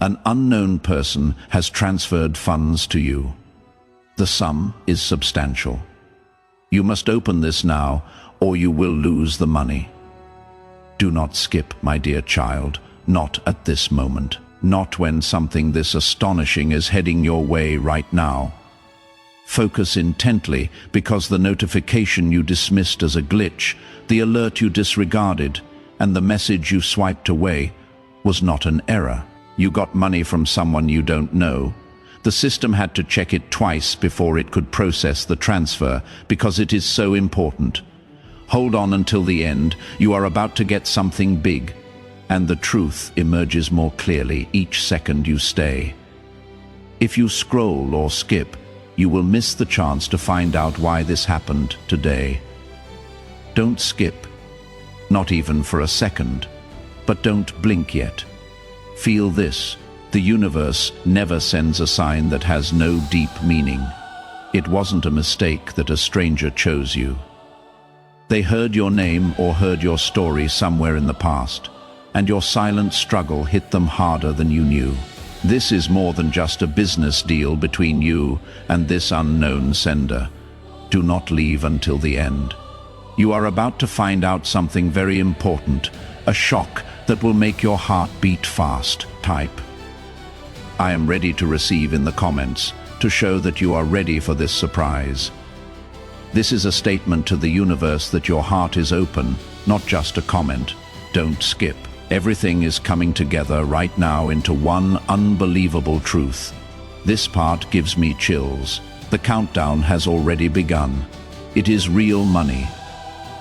An unknown person has transferred funds to you. The sum is substantial. You must open this now, or you will lose the money. Do not skip, my dear child, not at this moment. Not when something this astonishing is heading your way right now. Focus intently, because the notification you dismissed as a glitch, the alert you disregarded, and the message you swiped away was not an error. You got money from someone you don't know. The system had to check it twice before it could process the transfer, because it is so important. Hold on until the end. You are about to get something big, and the truth emerges more clearly each second you stay. If you scroll or skip, you will miss the chance to find out why this happened today. Don't skip, not even for a second, but don't blink yet. Feel this: the universe never sends a sign that has no deep meaning. It wasn't a mistake that a stranger chose you. They heard your name or heard your story somewhere in the past, and your silent struggle hit them harder than you knew. This is more than just a business deal between you and this unknown sender. Do not leave until the end. You are about to find out something very important, a shock that will make your heart beat fast. Type "I am ready to receive" in the comments to show that you are ready for this surprise. This is a statement to the universe that your heart is open, not just a comment. Don't skip. Everything is coming together right now into one unbelievable truth. This part gives me chills. The countdown has already begun. It is real money.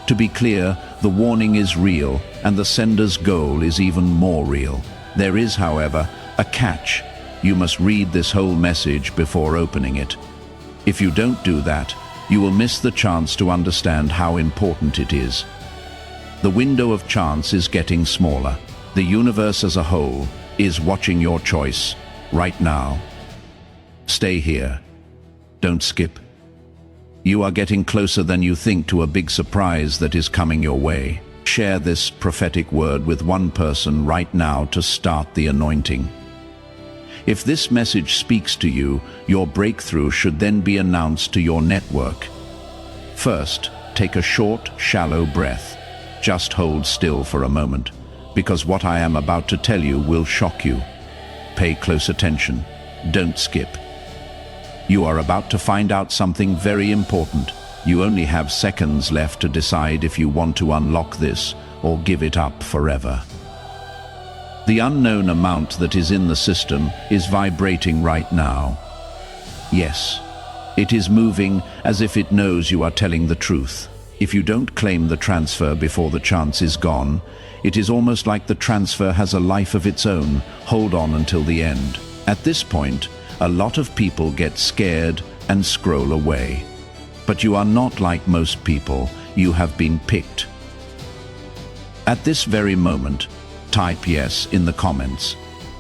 To be clear, the warning is real, and the sender's goal is even more real. There is, however, a catch. You must read this whole message before opening it. If you don't do that, you will miss the chance to understand how important it is. The window of chance is getting smaller. The universe as a whole is watching your choice right now. Stay here. Don't skip. You are getting closer than you think to a big surprise that is coming your way. Share this prophetic word with one person right now to start the anointing. If this message speaks to you, your breakthrough should then be announced to your network. First, take a short, shallow breath. Just hold still for a moment, because what I am about to tell you will shock you. Pay close attention. Don't skip. You are about to find out something very important. You only have seconds left to decide if you want to unlock this or give it up forever. The unknown amount that is in the system is vibrating right now. Yes, it is moving as if it knows you are telling the truth. If you don't claim the transfer before the chance is gone, it is almost like the transfer has a life of its own. Hold on until the end. At this point, a lot of people get scared and scroll away. But you are not like most people. You have been picked. At this very moment, type yes in the comments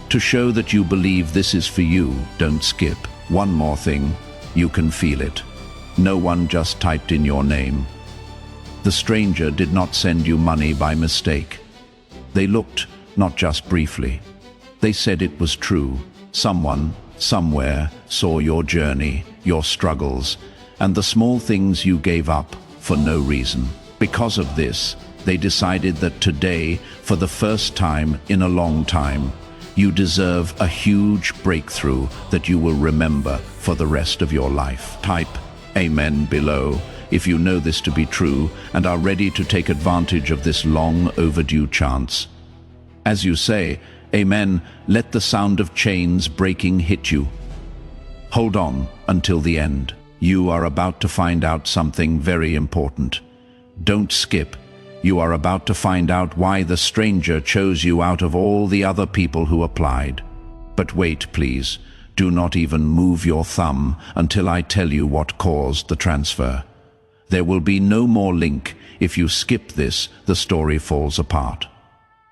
to show that you believe this is for you. Don't skip. One more thing, you can feel it. No one just typed in your name. The stranger did not send you money by mistake. They looked, not just briefly. They said it was true. Someone, somewhere, saw your journey, your struggles, and the small things you gave up for no reason. Because of this, they decided that today, for the first time in a long time, you deserve a huge breakthrough that you will remember for the rest of your life. Type Amen below if you know this to be true and are ready to take advantage of this long overdue chance. As you say, Amen, let the sound of chains breaking hit you. Hold on until the end. You are about to find out something very important. Don't skip. You are about to find out why the stranger chose you out of all the other people who applied. But wait, please. Do not even move your thumb until I tell you what caused the transfer. There will be no more link. If you skip this, the story falls apart.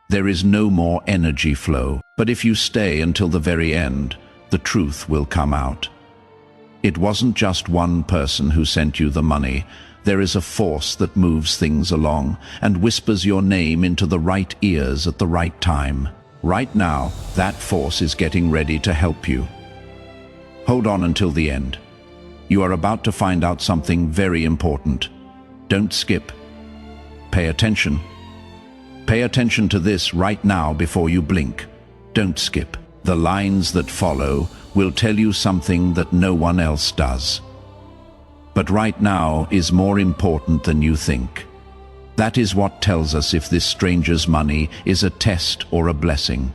There is no more energy flow. But if you stay until the very end, the truth will come out. It wasn't just one person who sent you the money. There is a force that moves things along and whispers your name into the right ears at the right time. Right now, that force is getting ready to help you. Hold on until the end. You are about to find out something very important. Don't skip. Pay attention. Pay attention to this right now before you blink. Don't skip. The lines that follow will tell you something that no one else does. But right now is more important than you think. That is what tells us if this stranger's money is a test or a blessing.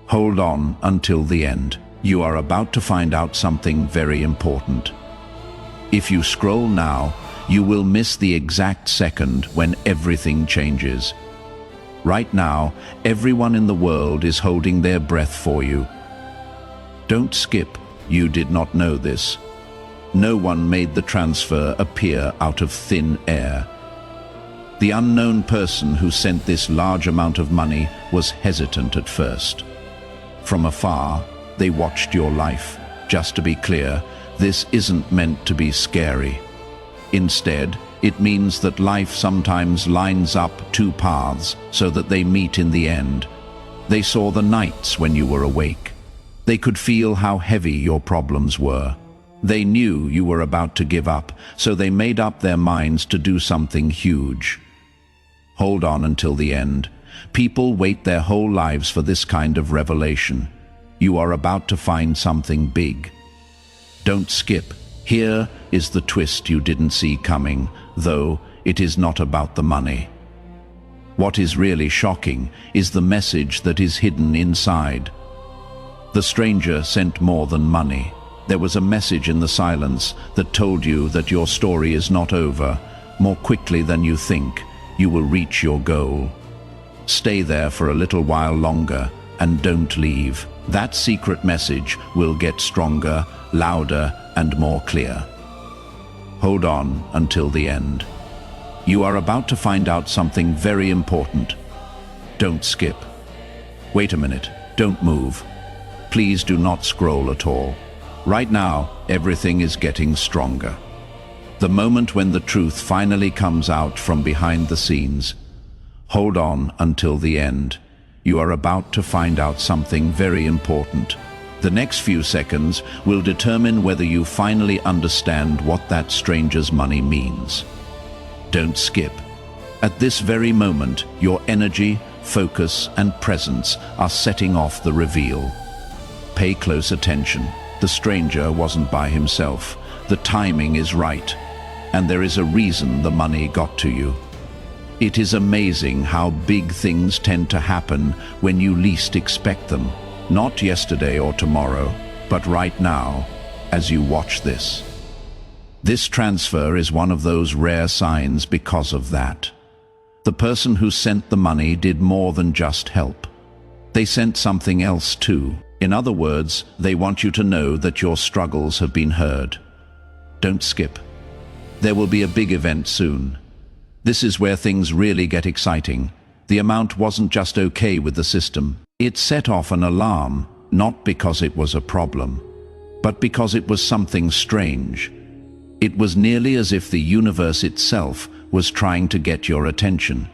Hold on until the end. You are about to find out something very important. If you scroll now, you will miss the exact second when everything changes. Right now, everyone in the world is holding their breath for you. Don't skip. You did not know this. No one made the transfer appear out of thin air. The unknown person who sent this large amount of money was hesitant at first. From afar, they watched your life. Just to be clear, this isn't meant to be scary. Instead, it means that life sometimes lines up two paths so that they meet in the end. They saw the nights when you were awake. They could feel how heavy your problems were. They knew you were about to give up, so they made up their minds to do something huge. Hold on until the end. People wait their whole lives for this kind of revelation. You are about to find something big. Don't skip. Here is the twist you didn't see coming, though it is not about the money. What is really shocking is the message that is hidden inside. The stranger sent more than money. There was a message in the silence that told you that your story is not over. More quickly than you think, you will reach your goal. Stay there for a little while longer and don't leave. That secret message will get stronger, louder, and more clear. Hold on until the end. You are about to find out something very important. Don't skip. Wait a minute. Don't move. Please do not scroll at all. Right now, everything is getting stronger. The moment when the truth finally comes out from behind the scenes. Hold on until the end. You are about to find out something very important. The next few seconds will determine whether you finally understand what that stranger's money means. Don't skip. At this very moment, your energy, focus, and presence are setting off the reveal. Pay close attention. The stranger wasn't by himself. The timing is right, and there is a reason the money got to you. It is amazing how big things tend to happen when you least expect them. Not yesterday or tomorrow, but right now, as you watch this. This transfer is one of those rare signs because of that. The person who sent the money did more than just help. They sent something else too. In other words, they want you to know that your struggles have been heard. Don't skip. There will be a big event soon. This is where things really get exciting. The amount wasn't just okay with the system. It set off an alarm, not because it was a problem, but because it was something strange. It was nearly as if the universe itself was trying to get your attention.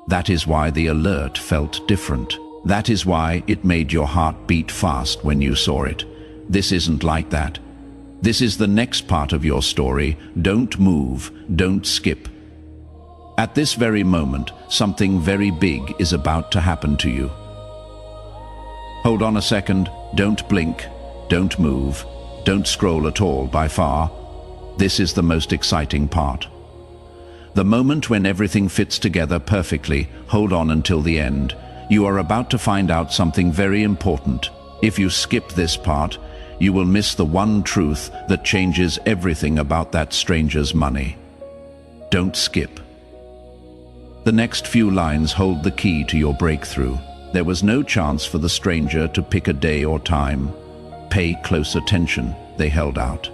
That is why the alert felt different. That is why it made your heart beat fast when you saw it. This isn't like that. This is the next part of your story. Don't move, don't skip. At this very moment, something very big is about to happen to you. Hold on a second, don't blink, don't move, don't scroll at all by far. This is the most exciting part. The moment when everything fits together perfectly. Hold on until the end. You are about to find out something very important. If you skip this part, you will miss the one truth that changes everything about that stranger's money. Don't skip. The next few lines hold the key to your breakthrough. There was no chance for the stranger to pick a day or time. Pay close attention, they held out.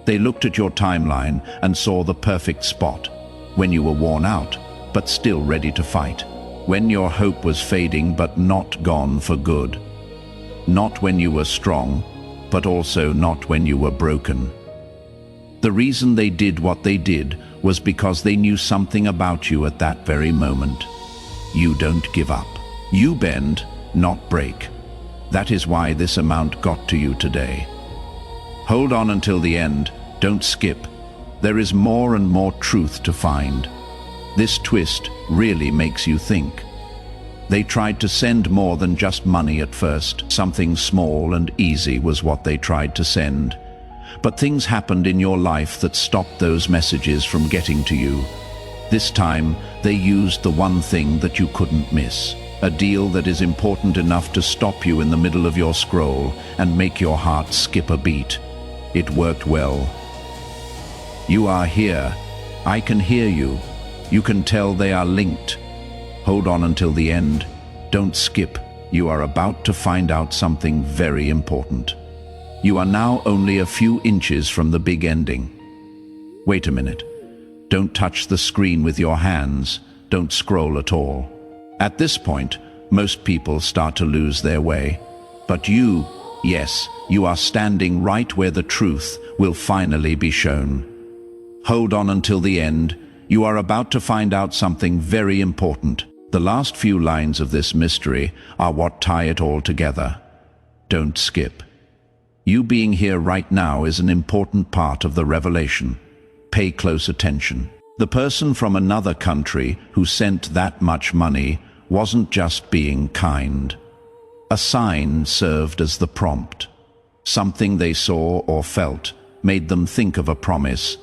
They looked at your timeline and saw the perfect spot, when you were worn out, but still ready to fight. When your hope was fading but not gone for good. Not when you were strong, but also not when you were broken. The reason they did what they did was because they knew something about you at that very moment. You don't give up. You bend, not break. That is why this amount got to you today. Hold on until the end, don't skip. There is more and more truth to find. This twist really makes you think. They tried to send more than just money at first. Something small and easy was what they tried to send. But things happened in your life that stopped those messages from getting to you. This time, they used the one thing that you couldn't miss. A deal that is important enough to stop you in the middle of your scroll and make your heart skip a beat. It worked well. You are here. I can hear you. You can tell they are linked. Hold on until the end. Don't skip. You are about to find out something very important. You are now only a few inches from the big ending. Wait a minute. Don't touch the screen with your hands. Don't scroll at all. At this point, most people start to lose their way. But you, yes, you are standing right where the truth will finally be shown. Hold on until the end. You are about to find out something very important. The last few lines of this mystery are what tie it all together. Don't skip. You being here right now is an important part of the revelation. Pay close attention. The person from another country who sent that much money wasn't just being kind. A sign served as the prompt. Something they saw or felt made them think of a promise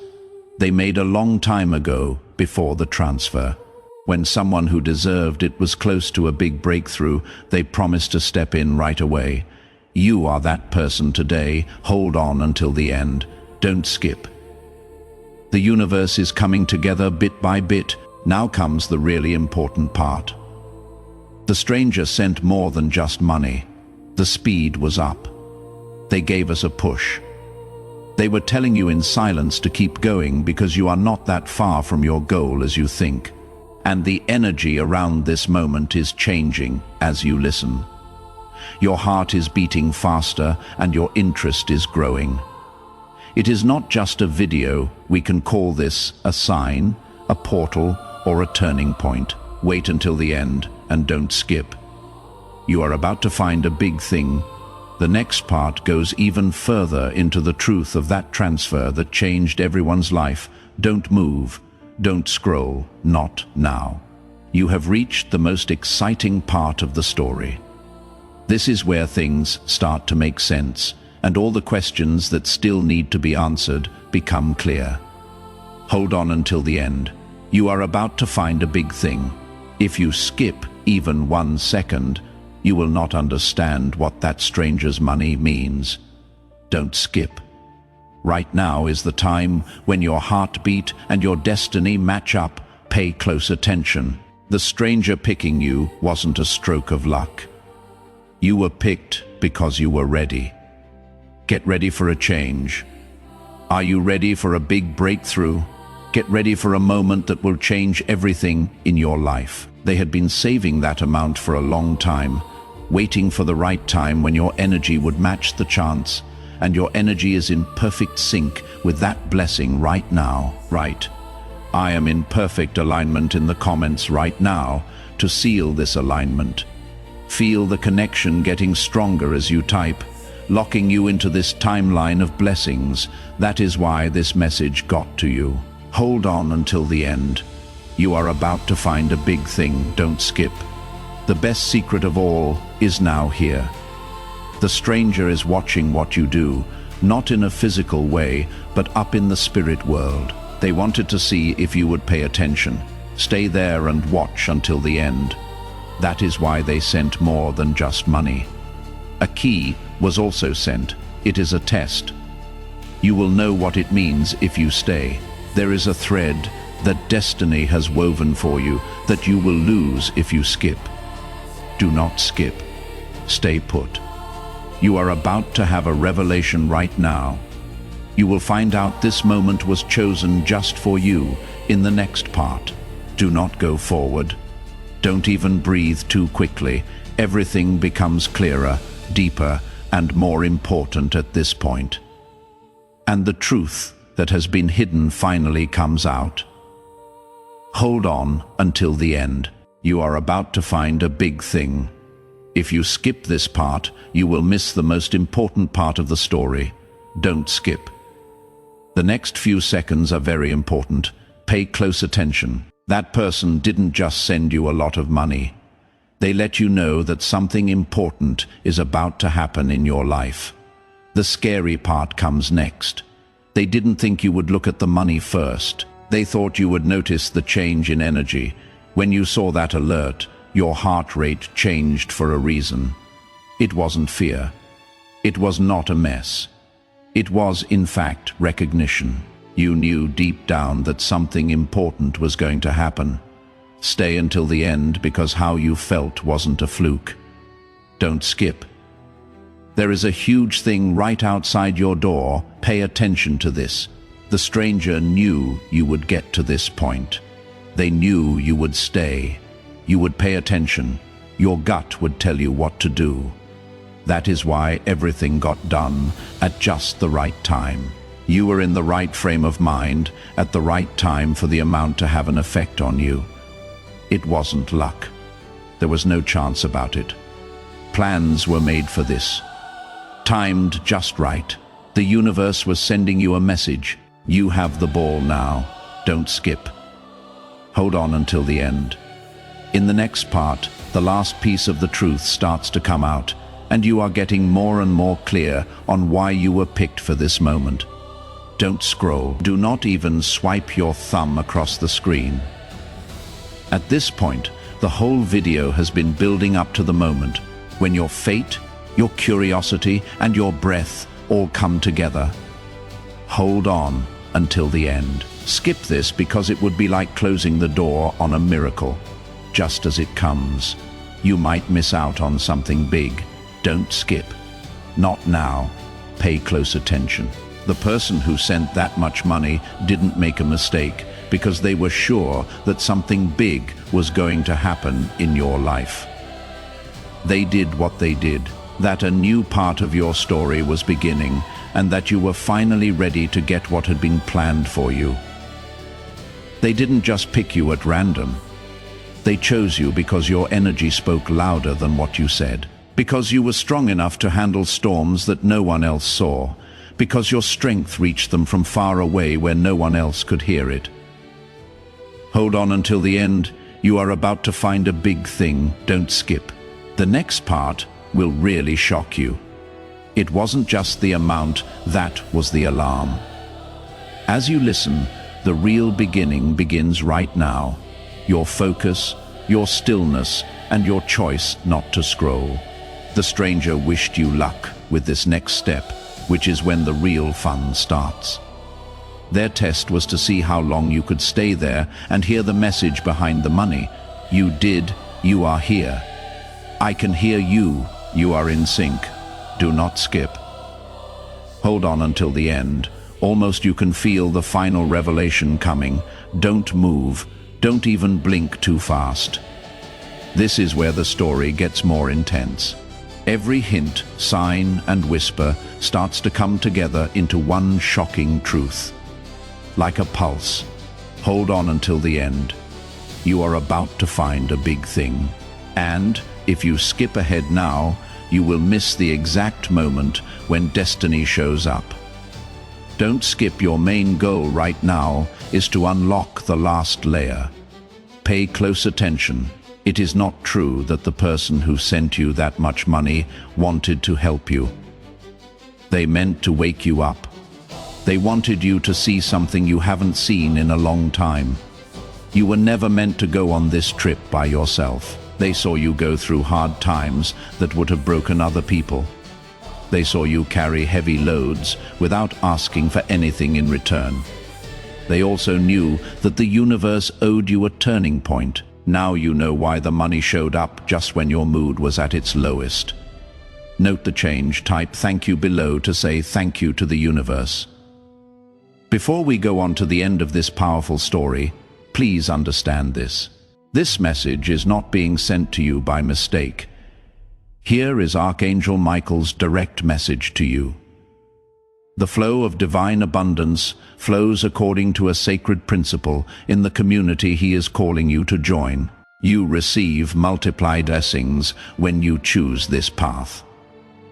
they made a long time ago before the transfer. When someone who deserved it was close to a big breakthrough, they promised to step in right away. You are that person today. Hold on until the end. Don't skip. The universe is coming together bit by bit. Now comes the really important part. The stranger sent more than just money. The speed was up. They gave us a push. They were telling you in silence to keep going because you are not that far from your goal as you think. And the energy around this moment is changing as you listen. Your heart is beating faster and your interest is growing. It is not just a video. We can call this a sign, a portal, or a turning point. Wait until the end and don't skip. You are about to find a big thing. The next part goes even further into the truth of that transfer that changed everyone's life. Don't move. Don't scroll. Not now. You have reached the most exciting part of the story. This is where things start to make sense, and all the questions that still need to be answered become clear. Hold on until the end. You are about to find a big thing. If you skip even 1 second, you will not understand what that stranger's money means. Don't skip. Right now is the time when your heartbeat and your destiny match up. Pay close attention. The stranger picking you wasn't a stroke of luck. You were picked because you were ready. Get ready for a change. Are you ready for a big breakthrough? Get ready for a moment that will change everything in your life. They had been saving that amount for a long time, waiting for the right time when your energy would match the chance, and your energy is in perfect sync with that blessing right now. Right. I am in perfect alignment in the comments right now to seal this alignment. Feel the connection getting stronger as you type, locking you into this timeline of blessings. That is why this message got to you. Hold on until the end. You are about to find a big thing. Don't skip. The best secret of all is now here. The stranger is watching what you do, not in a physical way, but up in the spirit world. They wanted to see if you would pay attention. Stay there and watch until the end. That is why they sent more than just money. A key was also sent. It is a test. You will know what it means if you stay. There is a thread that destiny has woven for you that you will lose if you skip. Do not skip. Stay put. You are about to have a revelation right now. You will find out this moment was chosen just for you in the next part. Do not go forward. Don't even breathe too quickly. Everything becomes clearer, deeper, and more important at this point. And the truth that has been hidden finally comes out. Hold on until the end. You are about to find a big thing. If you skip this part, you will miss the most important part of the story. Don't skip. The next few seconds are very important. Pay close attention. That person didn't just send you a lot of money. They let you know that something important is about to happen in your life. The scary part comes next. They didn't think you would look at the money first. They thought you would notice the change in energy. When you saw that alert, your heart rate changed for a reason. It wasn't fear. It was not a mess. It was, in fact, recognition. You knew deep down that something important was going to happen. Stay until the end, because how you felt wasn't a fluke. Don't skip. There is a huge thing right outside your door. Pay attention to this. The stranger knew you would get to this point. They knew you would stay. You would pay attention. Your gut would tell you what to do. That is why everything got done at just the right time. You were in the right frame of mind at the right time for the amount to have an effect on you. It wasn't luck. There was no chance about it. Plans were made for this. Timed just right. The universe was sending you a message. You have the ball now. Don't skip. Hold on until the end. In the next part, the last piece of the truth starts to come out, and you are getting more and more clear on why you were picked for this moment. Don't scroll. Do not even swipe your thumb across the screen. At this point, the whole video has been building up to the moment when your fate, your curiosity, and your breath all come together. Hold on until the end. Skip this because it would be like closing the door on a miracle. Just as it comes, you might miss out on something big. Don't skip. Not now. Pay close attention. The person who sent that much money didn't make a mistake because they were sure that something big was going to happen in your life. They did what they did, that a new part of your story was beginning, and that you were finally ready to get what had been planned for you. They didn't just pick you at random. They chose you because your energy spoke louder than what you said, because you were strong enough to handle storms that no one else saw, because your strength reached them from far away where no one else could hear it. Hold on until the end. You are about to find a big thing. Don't skip. The next part will really shock you. It wasn't just the amount, that was the alarm. As you listen, the real beginning begins right now. Your focus, your stillness, and your choice not to scroll. The stranger wished you luck with this next step, which is when the real fun starts. Their test was to see how long you could stay there and hear the message behind the money. You did. You are here. I can hear you. You are in sync. Do not skip. Hold on until the end. Almost you can feel the final revelation coming. Don't move. Don't even blink too fast. This is where the story gets more intense. Every hint, sign, and whisper starts to come together into one shocking truth. Like a pulse. Hold on until the end. You are about to find a big thing. And if you skip ahead now, you will miss the exact moment when destiny shows up. Don't skip. Your main goal right now is to unlock the last layer. Pay close attention. It is not true that the person who sent you that much money wanted to help you. They meant to wake you up. They wanted you to see something you haven't seen in a long time. You were never meant to go on this trip by yourself. They saw you go through hard times that would have broken other people. They saw you carry heavy loads without asking for anything in return. They also knew that the universe owed you a turning point. Now you know why the money showed up just when your mood was at its lowest. Note the change. Type "thank you" below to say thank you to the universe. Before we go on to the end of this powerful story, please understand this. This message is not being sent to you by mistake. Here is Archangel Michael's direct message to you. The flow of divine abundance flows according to a sacred principle in the community he is calling you to join. You receive multiplied blessings when you choose this path.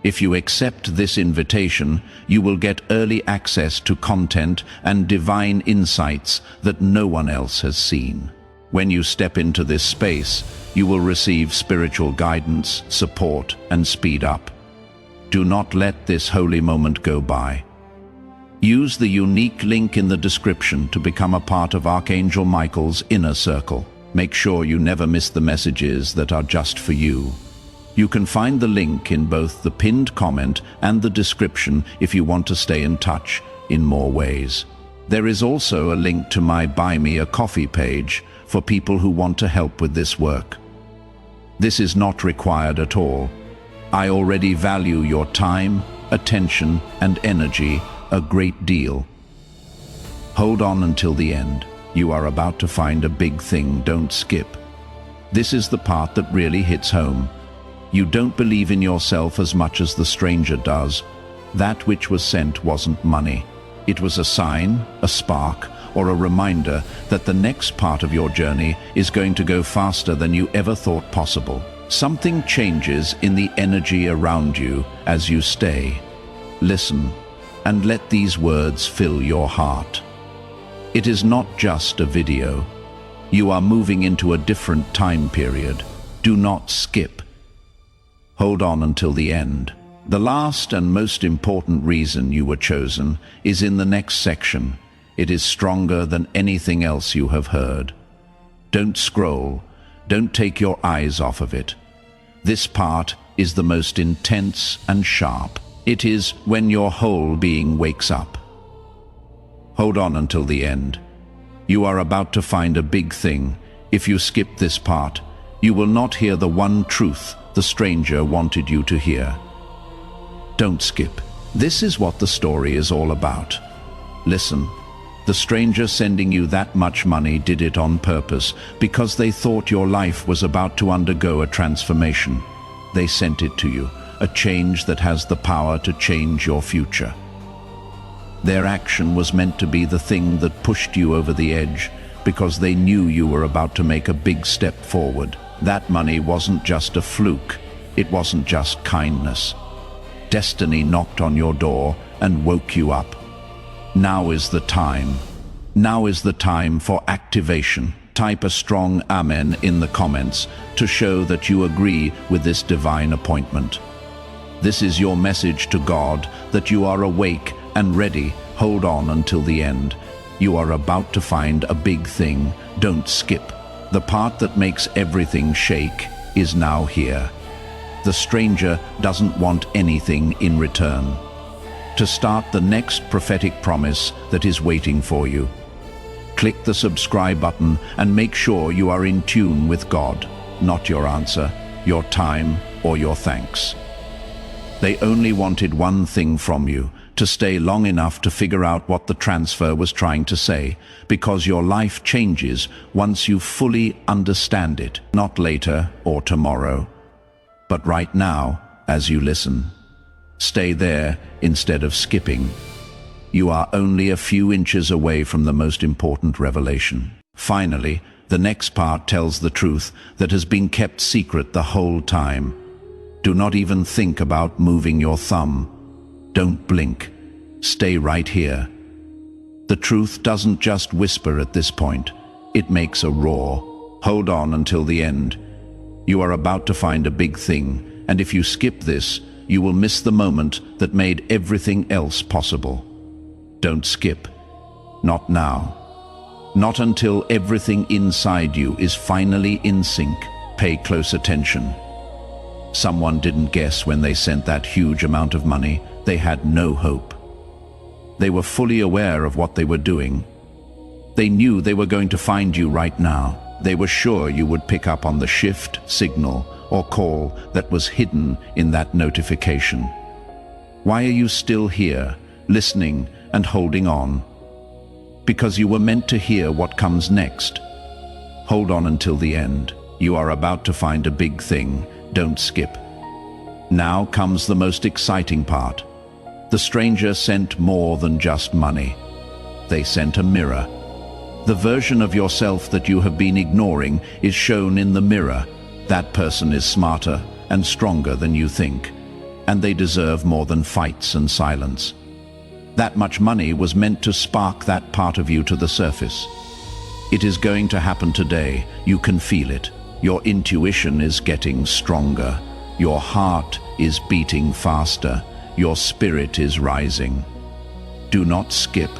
If you accept this invitation, you will get early access to content and divine insights that no one else has seen. When you step into this space, you will receive spiritual guidance, support, and speed up. Do not let this holy moment go by. Use the unique link in the description to become a part of Archangel Michael's inner circle. Make sure you never miss the messages that are just for you. You can find the link in both the pinned comment and the description if you want to stay in touch in more ways. There is also a link to my Buy Me a Coffee page for people who want to help with this work. This is not required at all. I already value your time, attention, and energy a great deal. Hold on until the end. You are about to find a big thing. Don't skip. This is the part that really hits home. You don't believe in yourself as much as the stranger does. That which was sent wasn't money. It was a sign, a spark, or a reminder that the next part of your journey is going to go faster than you ever thought possible. Something changes in the energy around you as you stay. Listen, and let these words fill your heart. It is not just a video. You are moving into a different time period. Do not skip. Hold on until the end. The last and most important reason you were chosen is in the next section. It is stronger than anything else you have heard. Don't scroll. Don't take your eyes off of it. This part is the most intense and sharp. It is when your whole being wakes up. Hold on until the end. You are about to find a big thing. If you skip this part, you will not hear the one truth the stranger wanted you to hear. Don't skip. This is what the story is all about. Listen, the stranger sending you that much money did it on purpose because they thought your life was about to undergo a transformation. They sent it to you, a change that has the power to change your future. Their action was meant to be the thing that pushed you over the edge because they knew you were about to make a big step forward. That money wasn't just a fluke. It wasn't just kindness. Destiny knocked on your door and woke you up. Now is the time. Now is the time for activation. Type a strong Amen in the comments to show that you agree with this divine appointment. This is your message to God that you are awake and ready. Hold on until the end. You are about to find a big thing. Don't skip. The part that makes everything shake is now here. The stranger doesn't want anything in return. To start the next prophetic promise that is waiting for you, click the subscribe button and make sure you are in tune with God, not your answer, your time, or your thanks. They only wanted one thing from you, to stay long enough to figure out what the transfer was trying to say, because your life changes once you fully understand it, not later or tomorrow, but right now as you listen. Stay there instead of skipping. You are only a few inches away from the most important revelation. Finally, the next part tells the truth that has been kept secret the whole time. Do not even think about moving your thumb. Don't blink. Stay right here. The truth doesn't just whisper at this point. It makes a roar. Hold on until the end. You are about to find a big thing, and if you skip this, you will miss the moment that made everything else possible. Don't skip. Not now. Not until everything inside you is finally in sync. Pay close attention. Someone didn't guess when they sent that huge amount of money. They had no hope. They were fully aware of what they were doing. They knew they were going to find you right now. They were sure you would pick up on the shift, signal, or call that was hidden in that notification. Why are you still here, listening and holding on? Because you were meant to hear what comes next. Hold on until the end. You are about to find a big thing. Don't skip. Now comes the most exciting part. The stranger sent more than just money. They sent a mirror. The version of yourself that you have been ignoring is shown in the mirror. That person is smarter and stronger than you think, and they deserve more than fights and silence. That much money was meant to spark that part of you to the surface. It is going to happen today. You can feel it. Your intuition is getting stronger. Your heart is beating faster. Your spirit is rising. Do not skip.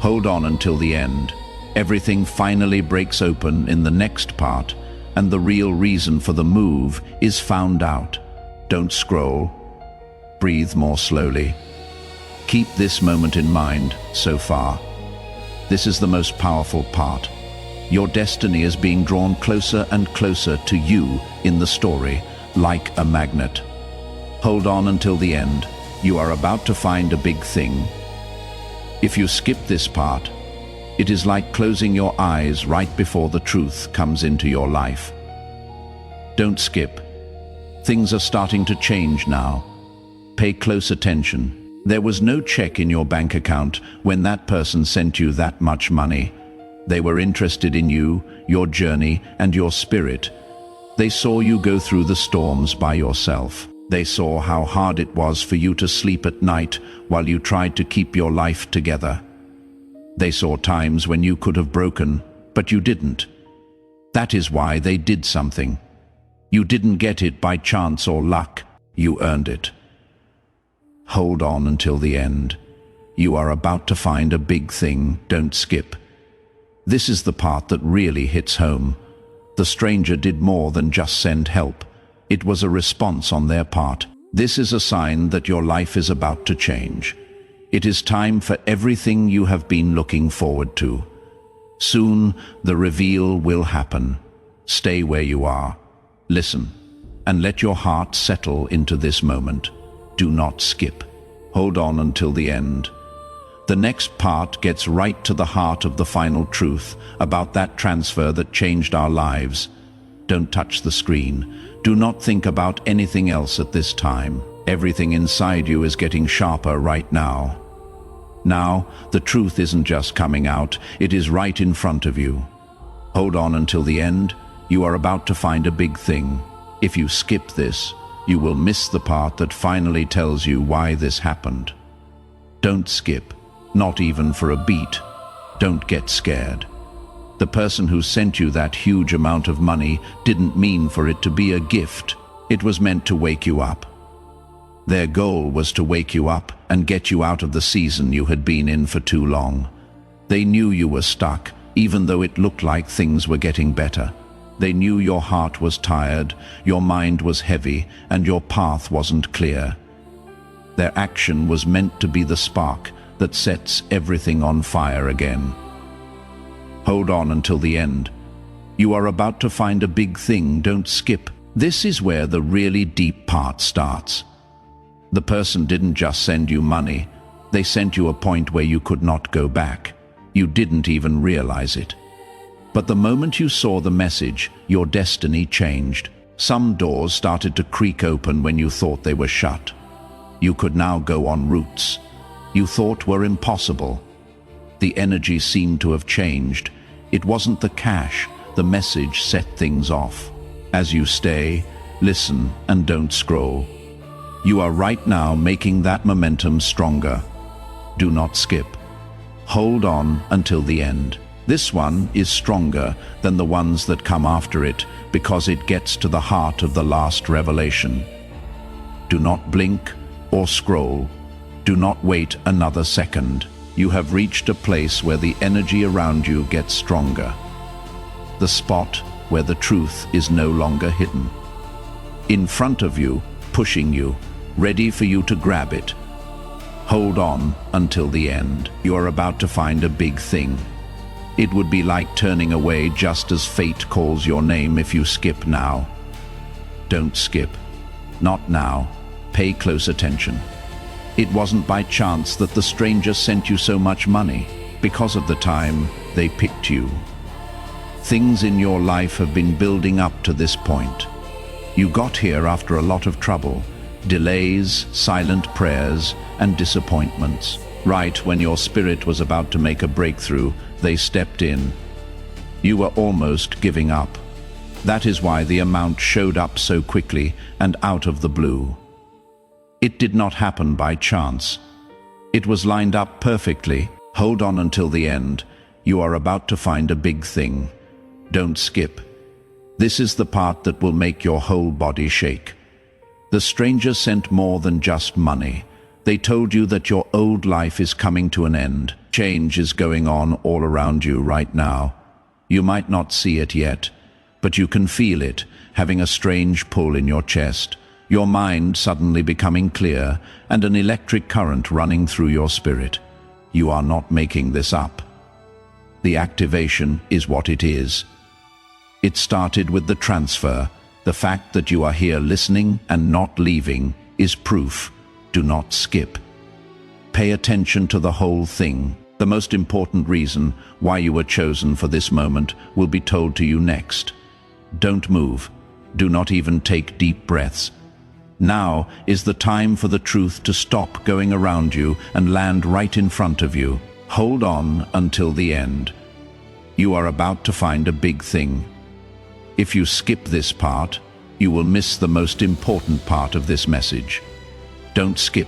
Hold on until the end. Everything finally breaks open in the next part, and the real reason for the move is found out. Don't scroll. Breathe more slowly. Keep this moment in mind so far. This is the most powerful part. Your destiny is being drawn closer and closer to you in the story, like a magnet. Hold on until the end. You are about to find a big thing. If you skip this part, it is like closing your eyes right before the truth comes into your life. Don't skip. Things are starting to change now. Pay close attention. There was no check in your bank account when that person sent you that much money. They were interested in you, your journey, and your spirit. They saw you go through the storms by yourself. They saw how hard it was for you to sleep at night while you tried to keep your life together. They saw times when you could have broken, but you didn't. That is why they did something. You didn't get it by chance or luck. You earned it. Hold on until the end. You are about to find a big thing. Don't skip. This is the part that really hits home. The stranger did more than just send help. It was a response on their part. This is a sign that your life is about to change. It is time for everything you have been looking forward to. Soon, the reveal will happen. Stay where you are. Listen, and let your heart settle into this moment. Do not skip. Hold on until the end. The next part gets right to the heart of the final truth about that transfer that changed our lives. Don't touch the screen. Do not think about anything else at this time. Everything inside you is getting sharper right now. Now, the truth isn't just coming out, it is right in front of you. Hold on until the end. You are about to find a big thing. If you skip this, you will miss the part that finally tells you why this happened. Don't skip, not even for a beat. Don't get scared. The person who sent you that huge amount of money didn't mean for it to be a gift. It was meant to wake you up. Their goal was to wake you up and get you out of the season you had been in for too long. They knew you were stuck, even though it looked like things were getting better. They knew your heart was tired, your mind was heavy, and your path wasn't clear. Their action was meant to be the spark that sets everything on fire again. Hold on until the end. You are about to find a big thing. Don't skip. This is where the really deep part starts. The person didn't just send you money. They sent you a point where you could not go back. You didn't even realize it. But the moment you saw the message, your destiny changed. Some doors started to creak open when you thought they were shut. You could now go on routes you thought were impossible. The energy seemed to have changed. It wasn't the cash. The message set things off. As you stay, listen, and don't scroll. You are right now making that momentum stronger. Do not skip. Hold on until the end. This one is stronger than the ones that come after it because it gets to the heart of the last revelation. Do not blink or scroll. Do not wait another second. You have reached a place where the energy around you gets stronger. The spot where the truth is no longer hidden. In front of you, pushing you, ready for you to grab it. Hold on until the end. You are about to find a big thing. It would be like turning away just as fate calls your name if you skip now. Don't skip. Not now. Pay close attention. It wasn't by chance that the stranger sent you so much money. Because of the time they picked you. Things in your life have been building up to this point. You got here after a lot of trouble, delays, silent prayers, and disappointments. Right when your spirit was about to make a breakthrough, they stepped in. You were almost giving up. That is why the amount showed up so quickly and out of the blue. It did not happen by chance. It was lined up perfectly. Hold on until the end. You are about to find a big thing. Don't skip. This is the part that will make your whole body shake. The stranger sent more than just money. They told you that your old life is coming to an end. Change is going on all around you right now. You might not see it yet, but you can feel it, having a strange pull in your chest, your mind suddenly becoming clear, and an electric current running through your spirit. You are not making this up. The activation is what it is. It started with the transfer. The fact that you are here listening and not leaving is proof. Do not skip. Pay attention to the whole thing. The most important reason why you were chosen for this moment will be told to you next. Don't move. Do not even take deep breaths. Now is the time for the truth to stop going around you and land right in front of you. Hold on until the end. You are about to find a big thing. If you skip this part, you will miss the most important part of this message. Don't skip.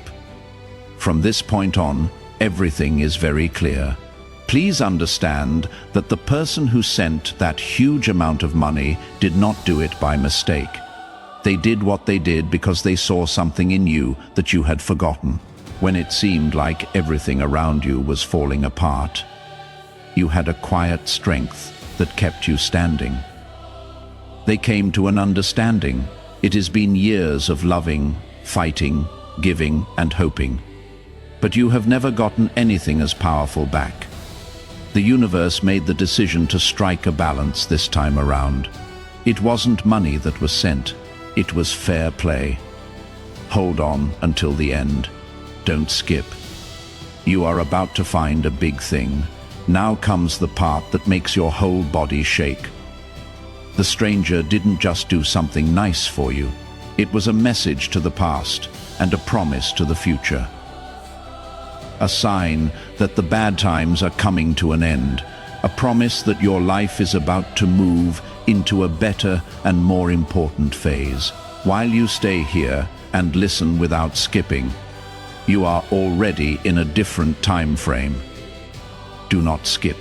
From this point on, everything is very clear. Please understand that the person who sent that huge amount of money did not do it by mistake. They did what they did because they saw something in you that you had forgotten. When it seemed like everything around you was falling apart, you had a quiet strength that kept you standing. They came to an understanding. It has been years of loving, fighting, giving, and hoping. But you have never gotten anything as powerful back. The universe made the decision to strike a balance this time around. It wasn't money that was sent. It was fair play. Hold on until the end. Don't skip. You are about to find a big thing. Now comes the part that makes your whole body shake. The stranger didn't just do something nice for you. It was a message to the past and a promise to the future. A sign that the bad times are coming to an end. A promise that your life is about to move into a better and more important phase. While you stay here and listen without skipping, you are already in a different time frame. Do not skip.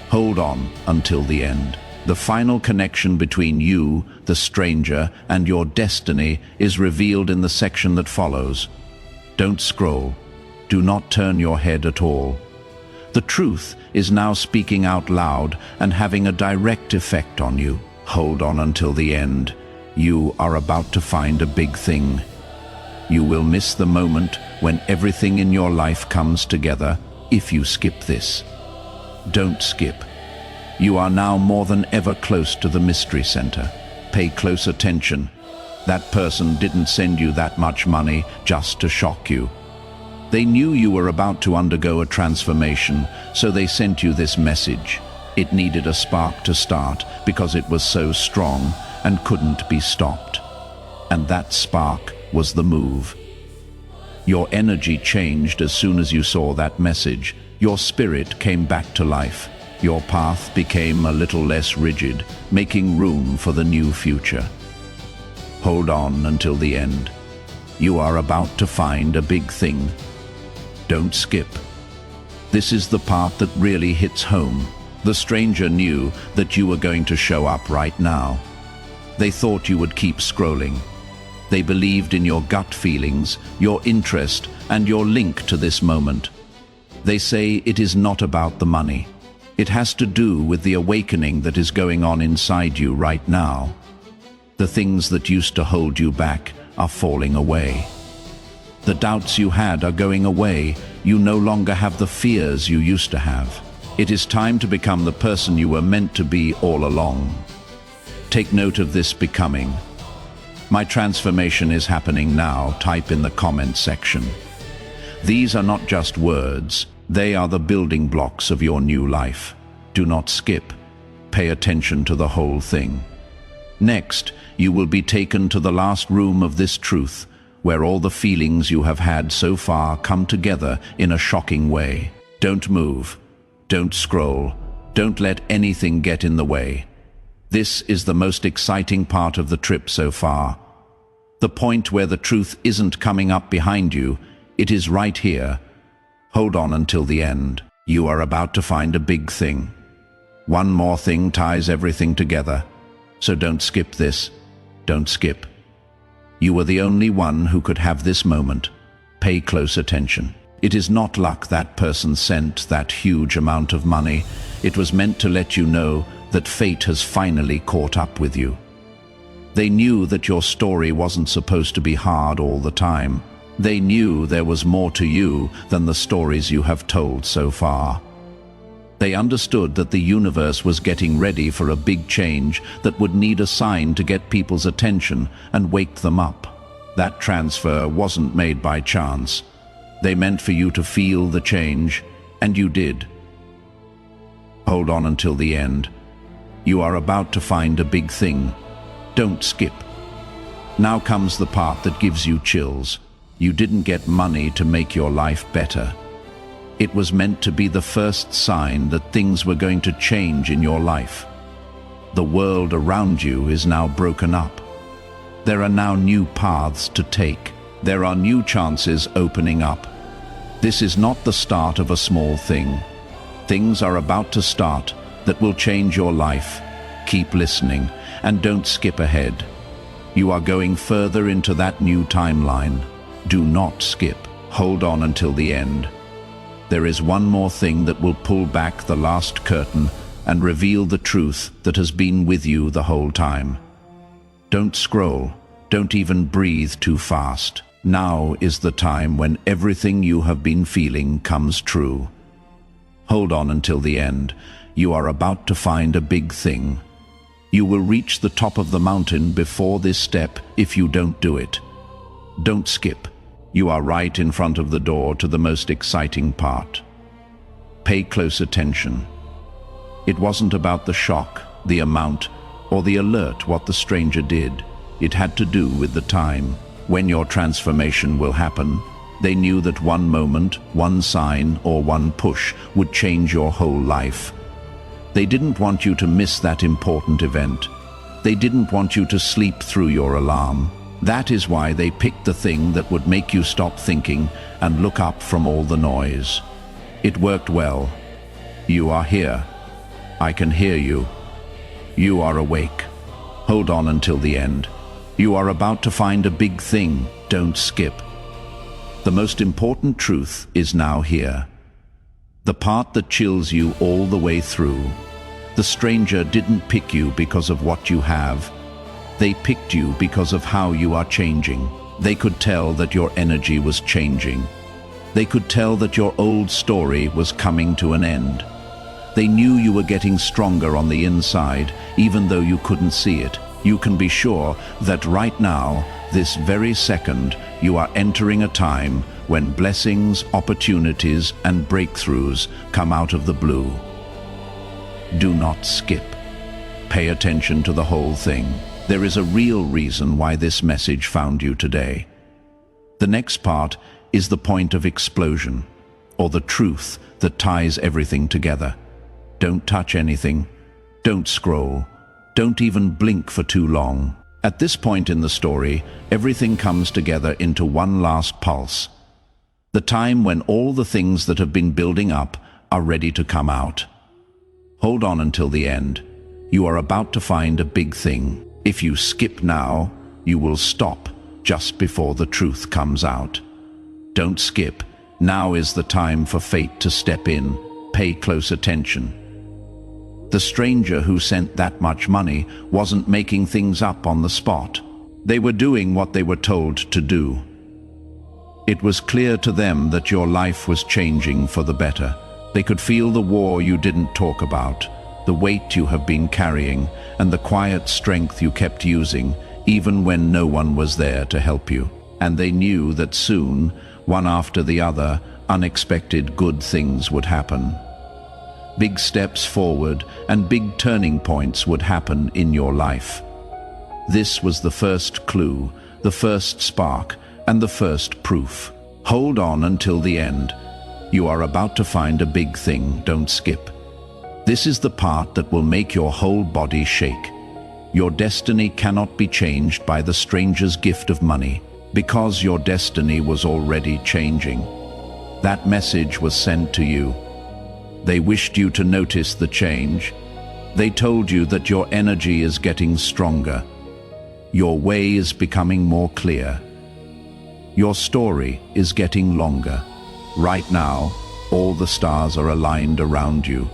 Hold on until the end. The final connection between you, the stranger, and your destiny is revealed in the section that follows. Don't scroll. Do not turn your head at all. The truth is now speaking out loud and having a direct effect on you. Hold on until the end. You are about to find a big thing. You will miss the moment when everything in your life comes together if you skip this. Don't skip. You are now more than ever close to the mystery center. Pay close attention. That person didn't send you that much money just to shock you. They knew you were about to undergo a transformation, so they sent you this message. It needed a spark to start because it was so strong and couldn't be stopped. And that spark was the move. Your energy changed as soon as you saw that message. Your spirit came back to life. Your path became a little less rigid, making room for the new future. Hold on until the end. You are about to find a big thing. Don't skip. This is the part that really hits home. The stranger knew that you were going to show up right now. They thought you would keep scrolling. They believed in your gut feelings, your interest, and your link to this moment. They say it is not about the money. It has to do with the awakening that is going on inside you right now. The things that used to hold you back are falling away. The doubts you had are going away. You no longer have the fears you used to have. It is time to become the person you were meant to be all along. Take note of this becoming. My transformation is happening now. Type in the comment section. These are not just words. They are the building blocks of your new life. Do not skip. Pay attention to the whole thing. Next, you will be taken to the last room of this truth, where all the feelings you have had so far come together in a shocking way. Don't move. Don't scroll. Don't let anything get in the way. This is the most exciting part of the trip so far. The point where the truth isn't coming up behind you, it is right here. Hold on until the end. You are about to find a big thing. One more thing ties everything together. So don't skip this. Don't skip. You are the only one who could have this moment. Pay close attention. It is not luck that person sent that huge amount of money. It was meant to let you know that fate has finally caught up with you. They knew that your story wasn't supposed to be hard all the time. They knew there was more to you than the stories you have told so far. They understood that the universe was getting ready for a big change that would need a sign to get people's attention and wake them up. That transfer wasn't made by chance. They meant for you to feel the change, and you did. Hold on until the end. You are about to find a big thing. Don't skip. Now comes the part that gives you chills. You didn't get money to make your life better. It was meant to be the first sign that things were going to change in your life. The world around you is now broken up. There are now new paths to take. There are new chances opening up. This is not the start of a small thing. Things are about to start that will change your life. Keep listening and don't skip ahead. You are going further into that new timeline. Do not skip. Hold on until the end. There is one more thing that will pull back the last curtain and reveal the truth that has been with you the whole time. Don't scroll. Don't even breathe too fast. Now is the time when everything you have been feeling comes true. Hold on until the end. You are about to find a big thing. You will reach the top of the mountain before this step if you don't do it. Don't skip. You are right in front of the door to the most exciting part. Pay close attention. It wasn't about the shock, the amount, or the alert what the stranger did. It had to do with the time. When your transformation will happen, they knew that one moment, one sign, or one push would change your whole life. They didn't want you to miss that important event. They didn't want you to sleep through your alarm. That is why they picked the thing that would make you stop thinking and look up from all the noise. It worked well. You are here. I can hear you. You are awake. Hold on until the end. You are about to find a big thing. Don't skip. The most important truth is now here. The part that chills you all the way through. The stranger didn't pick you because of what you have. They picked you because of how you are changing. They could tell that your energy was changing. They could tell that your old story was coming to an end. They knew you were getting stronger on the inside, even though you couldn't see it. You can be sure that right now, this very second, you are entering a time when blessings, opportunities, and breakthroughs come out of the blue. Do not skip. Pay attention to the whole thing. There is a real reason why this message found you today. The next part is the point of explosion, or the truth that ties everything together. Don't touch anything. Don't scroll. Don't even blink for too long. At this point in the story, everything comes together into one last pulse. The time when all the things that have been building up are ready to come out. Hold on until the end. You are about to find a big thing. If you skip now, you will stop just before the truth comes out. Don't skip. Now is the time for fate to step in. Pay close attention. The stranger who sent that much money wasn't making things up on the spot. They were doing what they were told to do. It was clear to them that your life was changing for the better. They could feel the war you didn't talk about, the weight you have been carrying, and the quiet strength you kept using, even when no one was there to help you. And they knew that soon, one after the other, unexpected good things would happen. Big steps forward and big turning points would happen in your life. This was the first clue, the first spark and the first proof. Hold on until the end. You are about to find a big thing, don't skip. This is the part that will make your whole body shake. Your destiny cannot be changed by the stranger's gift of money, because your destiny was already changing. That message was sent to you. They wished you to notice the change. They told you that your energy is getting stronger. Your way is becoming more clear. Your story is getting longer. Right now, all the stars are aligned around you.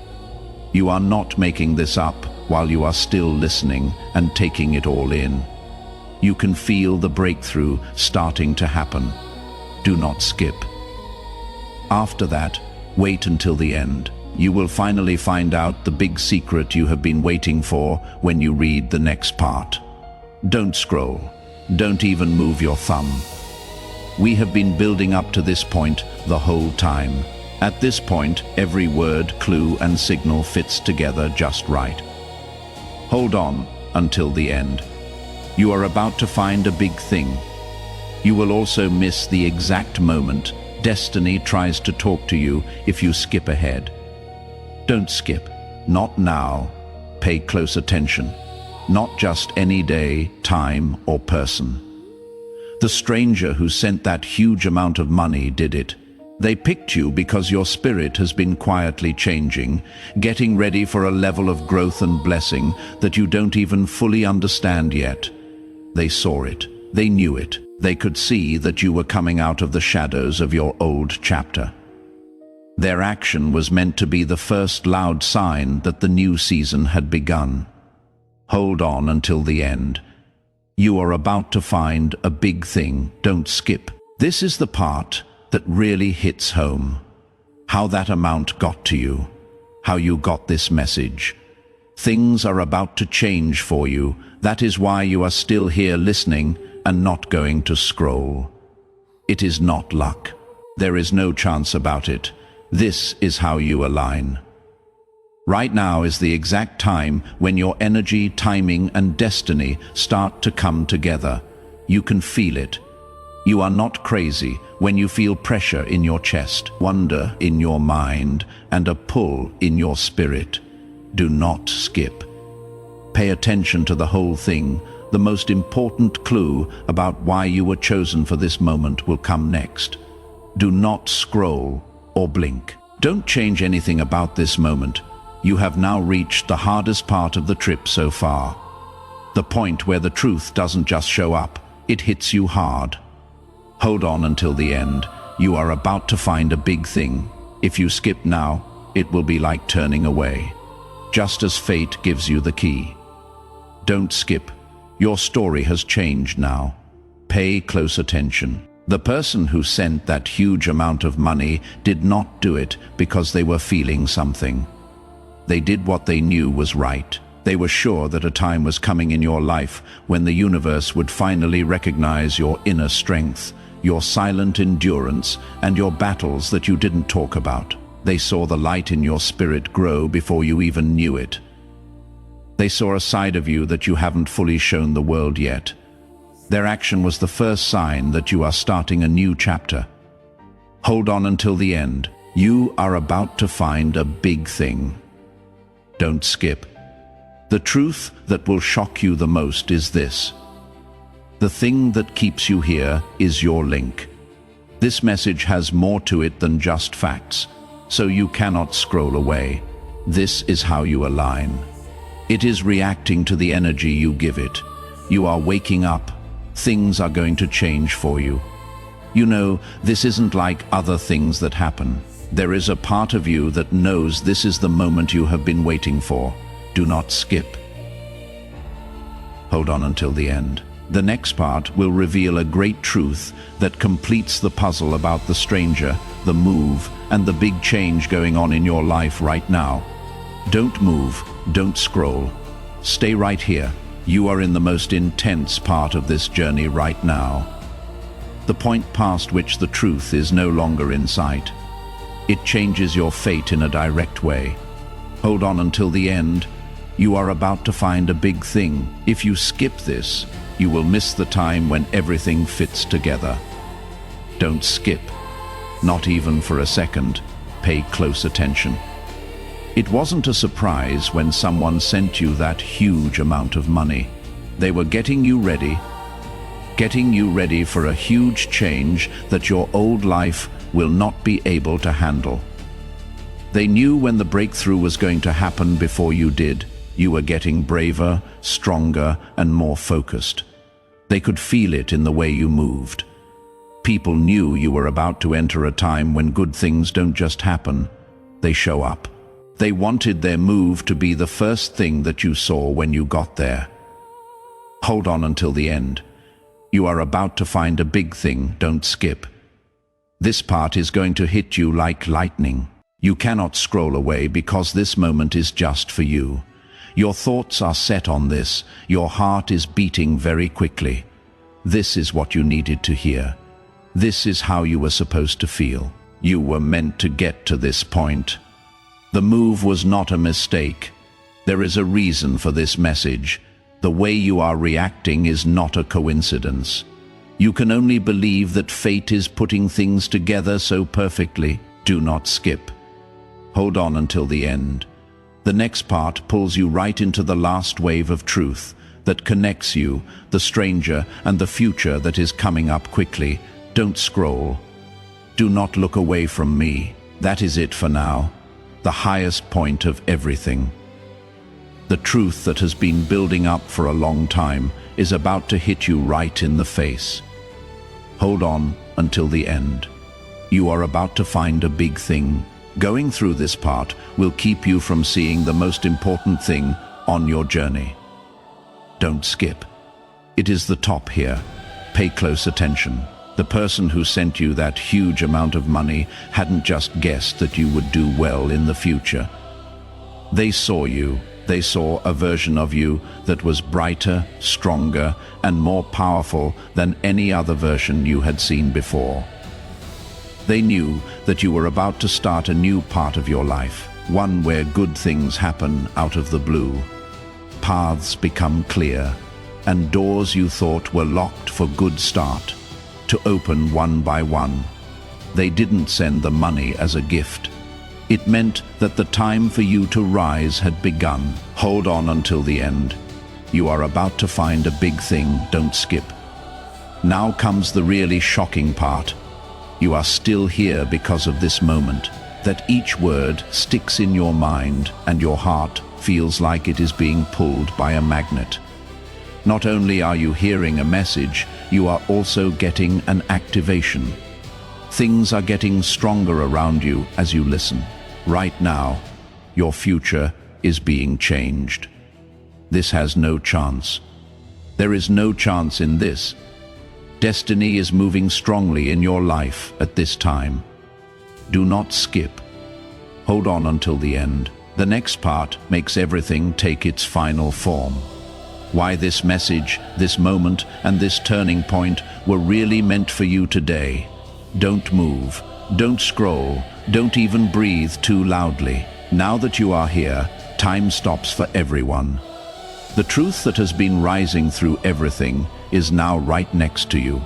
You are not making this up while you are still listening and taking it all in. You can feel the breakthrough starting to happen. Do not skip. After that, wait until the end. You will finally find out the big secret you have been waiting for when you read the next part. Don't scroll. Don't even move your thumb. We have been building up to this point the whole time. At this point, every word, clue, and signal fits together just right. Hold on until the end. You are about to find a big thing. You will also miss the exact moment destiny tries to talk to you if you skip ahead. Don't skip. Not now. Pay close attention. Not just any day, time, or person. The stranger who sent that huge amount of money did it. They picked you because your spirit has been quietly changing, getting ready for a level of growth and blessing that you don't even fully understand yet. They saw it. They knew it. They could see that you were coming out of the shadows of your old chapter. Their action was meant to be the first loud sign that the new season had begun. Hold on until the end. You are about to find a big thing. Don't skip. This is the part that really hits home. How that amount got to you. How you got this message. Things are about to change for you. That is why you are still here listening and not going to scroll. It is not luck. There is no chance about it. This is how you align. Right now is the exact time when your energy, timing, and destiny start to come together. You can feel it. You are not crazy when you feel pressure in your chest, wonder in your mind, and a pull in your spirit. Do not skip. Pay attention to the whole thing. The most important clue about why you were chosen for this moment will come next. Do not scroll or blink. Don't change anything about this moment. You have now reached the hardest part of the trip so far. The point where the truth doesn't just show up, it hits you hard. Hold on until the end. You are about to find a big thing. If you skip now, it will be like turning away. Just as fate gives you the key. Don't skip. Your story has changed now. Pay close attention. The person who sent that huge amount of money did not do it because they were feeling something. They did what they knew was right. They were sure that a time was coming in your life when the universe would finally recognize your inner strength, your silent endurance, and your battles that you didn't talk about. They saw the light in your spirit grow before you even knew it. They saw a side of you that you haven't fully shown the world yet. Their action was the first sign that you are starting a new chapter. Hold on until the end. You are about to find a big thing. Don't skip. The truth that will shock you the most is this. The thing that keeps you here is your link. This message has more to it than just facts, so you cannot scroll away. This is how you align. It is reacting to the energy you give it. You are waking up. Things are going to change for you. You know, this isn't like other things that happen. There is a part of you that knows this is the moment you have been waiting for. Do not skip. Hold on until the end. The next part will reveal a great truth that completes the puzzle about the stranger, the move, and the big change going on in your life right now. Don't move, don't scroll. Stay right here. You are in the most intense part of this journey right now. The point past which the truth is no longer in sight. It changes your fate in a direct way. Hold on until the end. You are about to find a big thing. If you skip this, you will miss the time when everything fits together. Don't skip. Not even for a second. Pay close attention. It wasn't a surprise when someone sent you that huge amount of money. They were getting you ready for a huge change that your old life will not be able to handle. They knew when the breakthrough was going to happen before you did. You were getting braver, stronger, and more focused. They could feel it in the way you moved. People knew you were about to enter a time when good things don't just happen, they show up. They wanted their move to be the first thing that you saw when you got there. Hold on until the end. You are about to find a big thing, don't skip. This part is going to hit you like lightning. You cannot scroll away because this moment is just for you. Your thoughts are set on this, your heart is beating very quickly. This is what you needed to hear. This is how you were supposed to feel. You were meant to get to this point. The move was not a mistake. There is a reason for this message. The way you are reacting is not a coincidence. You can only believe that fate is putting things together so perfectly. Do not skip. Hold on until the end. The next part pulls you right into the last wave of truth that connects you, the stranger, and the future that is coming up quickly. Don't scroll. Do not look away from me. That is it for now. The highest point of everything. The truth that has been building up for a long time is about to hit you right in the face. Hold on until the end. You are about to find a big thing. Going through this part will keep you from seeing the most important thing on your journey. Don't skip. It is the top here. Pay close attention. The person who sent you that huge amount of money hadn't just guessed that you would do well in the future. They saw you. They saw a version of you that was brighter, stronger, and more powerful than any other version you had seen before. They knew that you were about to start a new part of your life, one where good things happen out of the blue. Paths become clear, and doors you thought were locked for good start to open one by one. They didn't send the money as a gift. It meant that the time for you to rise had begun. Hold on until the end. You are about to find a big thing, don't skip. Now comes the really shocking part. You are still here because of this moment, that each word sticks in your mind and your heart feels like it is being pulled by a magnet. Not only are you hearing a message, you are also getting an activation. Things are getting stronger around you as you listen. Right now, your future is being changed. This has no chance. There is no chance in this. Destiny is moving strongly in your life at this time. Do not skip. Hold on until the end. The next part makes everything take its final form. Why this message, this moment, and this turning point were really meant for you today. Don't move. Don't scroll. Don't even breathe too loudly. Now that you are here, time stops for everyone. The truth that has been rising through everything is now right next to you.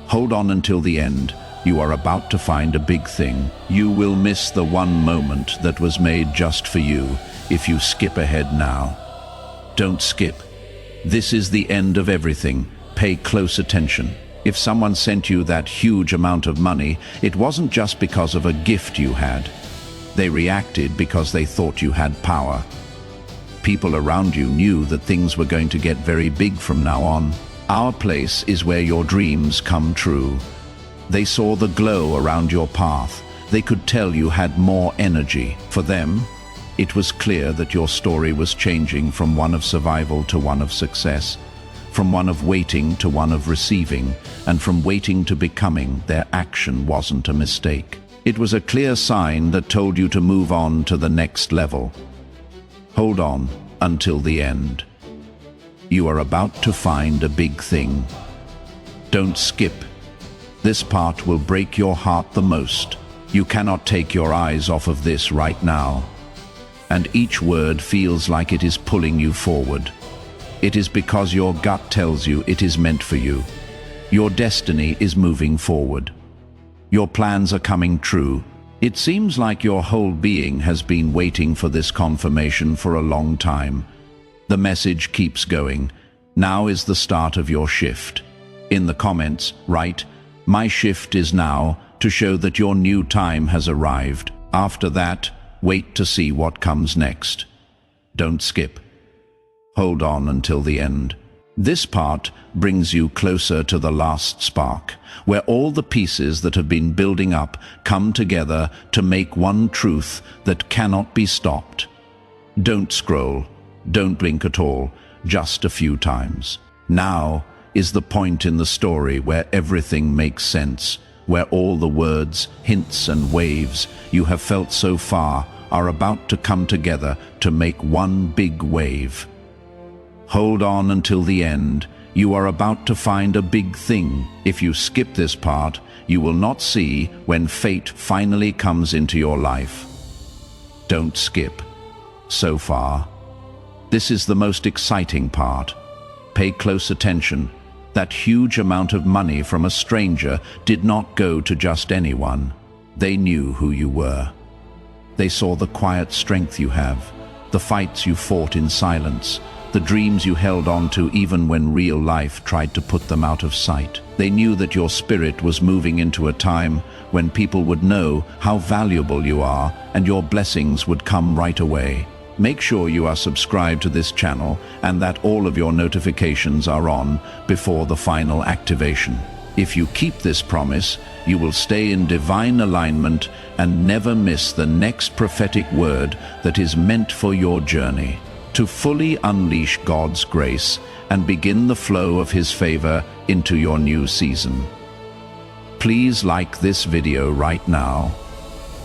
Hold on until the end. You are about to find a big thing. You will miss the one moment that was made just for you if you skip ahead now. Don't skip. This is the end of everything. Pay close attention. If someone sent you that huge amount of money, it wasn't just because of a gift you had. They reacted because they thought you had power. People around you knew that things were going to get very big from now on. Our place is where your dreams come true. They saw the glow around your path. They could tell you had more energy. For them, it was clear that your story was changing from one of survival to one of success, from one of waiting to one of receiving, and from waiting to becoming. Their action wasn't a mistake. It was a clear sign that told you to move on to the next level. Hold on until the end. You are about to find a big thing. Don't skip. This part will break your heart the most. You cannot take your eyes off of this right now. And each word feels like it is pulling you forward. It is because your gut tells you it is meant for you. Your destiny is moving forward. Your plans are coming true. It seems like your whole being has been waiting for this confirmation for a long time. The message keeps going. Now is the start of your shift. In the comments, write, "My shift is now," to show that your new time has arrived. After that, wait to see what comes next. Don't skip. Hold on until the end. This part brings you closer to the last spark, where all the pieces that have been building up come together to make one truth that cannot be stopped. Don't scroll, don't blink at all, just a few times. Now is the point in the story where everything makes sense, where all the words, hints and waves you have felt so far are about to come together to make one big wave. Hold on until the end. You are about to find a big thing. If you skip this part, you will not see when fate finally comes into your life. Don't skip. So far. This is the most exciting part. Pay close attention. That huge amount of money from a stranger did not go to just anyone. They knew who you were. They saw the quiet strength you have, the fights you fought in silence, the dreams you held on to even when real life tried to put them out of sight. They knew that your spirit was moving into a time when people would know how valuable you are and your blessings would come right away. Make sure you are subscribed to this channel and that all of your notifications are on before the final activation. If you keep this promise, you will stay in divine alignment and never miss the next prophetic word that is meant for your journey. To fully unleash God's grace and begin the flow of His favor into your new season. Please like this video right now.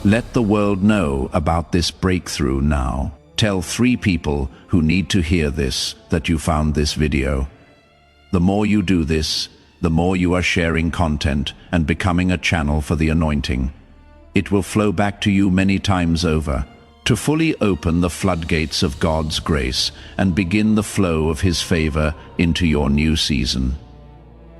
Let the world know about this breakthrough now. Tell 3 people who need to hear this that you found this video. The more you do this, the more you are sharing content and becoming a channel for the anointing. It will flow back to you many times over. To fully open the floodgates of God's grace and begin the flow of His favor into your new season.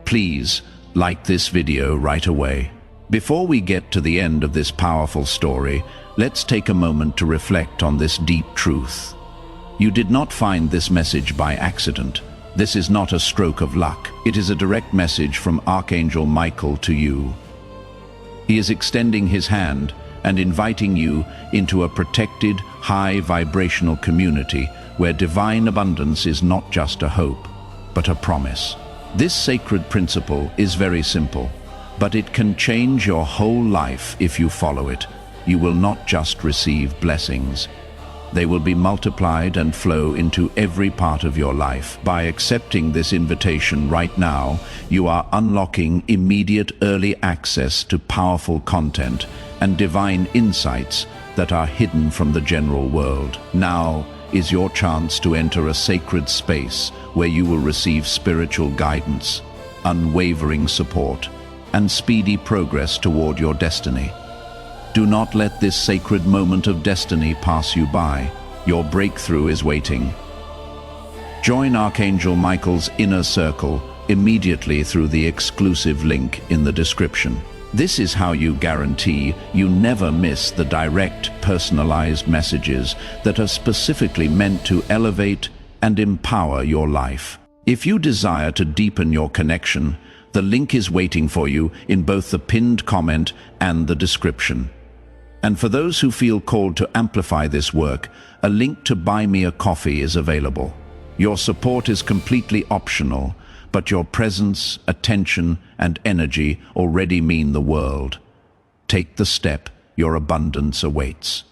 Please like this video right away. Before we get to the end of this powerful story, let's take a moment to reflect on this deep truth. You did not find this message by accident. This is not a stroke of luck. It is a direct message from Archangel Michael to you. He is extending his hand and inviting you into a protected, high vibrational community where divine abundance is not just a hope, but a promise. This sacred principle is very simple, but it can change your whole life if you follow it. You will not just receive blessings. They will be multiplied and flow into every part of your life. By accepting this invitation right now, you are unlocking immediate early access to powerful content and divine insights that are hidden from the general world. Now is your chance to enter a sacred space where you will receive spiritual guidance, unwavering support, and speedy progress toward your destiny. Do not let this sacred moment of destiny pass you by. Your breakthrough is waiting. Join Archangel Michael's inner circle immediately through the exclusive link in the description. This is how you guarantee you never miss the direct, personalized messages that are specifically meant to elevate and empower your life. If you desire to deepen your connection, the link is waiting for you in both the pinned comment and the description. And for those who feel called to amplify this work, a link to buy me a coffee is available. Your support is completely optional, but your presence, attention, and energy already mean the world. Take the step, your abundance awaits.